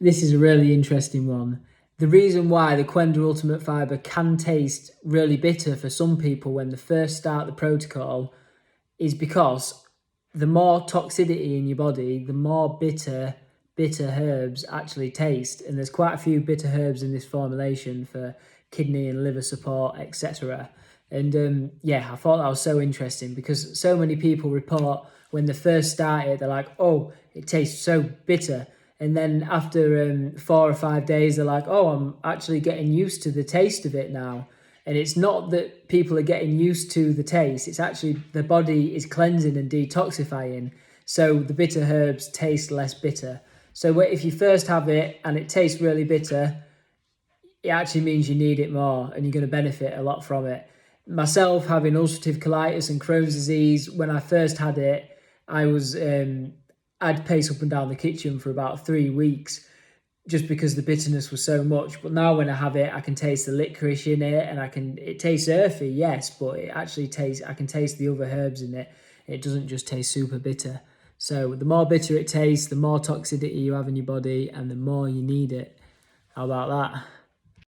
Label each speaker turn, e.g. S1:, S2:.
S1: This is a really interesting one. The reason why the Qenda Ultimate Fibre can taste really bitter for some people when they first start the protocol is because the more toxicity in your body, the more bitter herbs actually taste. And there's quite a few bitter herbs in this formulation for kidney and liver support, etc. And yeah, I thought that was so interesting because so many people report when they first start it, they're like, oh, it tastes so bitter. And then after 4 or 5 days, they're like, oh, I'm actually getting used to the taste of it now. And it's not that people are getting used to the taste. It's actually the body is cleansing and detoxifying. So the bitter herbs taste less bitter. So if you first have it and it tastes really bitter, it actually means you need it more and you're going to benefit a lot from it. Myself, having ulcerative colitis and Crohn's disease, when I first had it, I was... I'd pace up and down the kitchen for about 3 weeks just because the bitterness was so much. But now when I have it, I can taste the licorice in it and it tastes earthy, yes, but it actually tastes, I can taste the other herbs in it. It doesn't just taste super bitter. So the more bitter it tastes, the more toxicity you have in your body and the more you need it. How about that?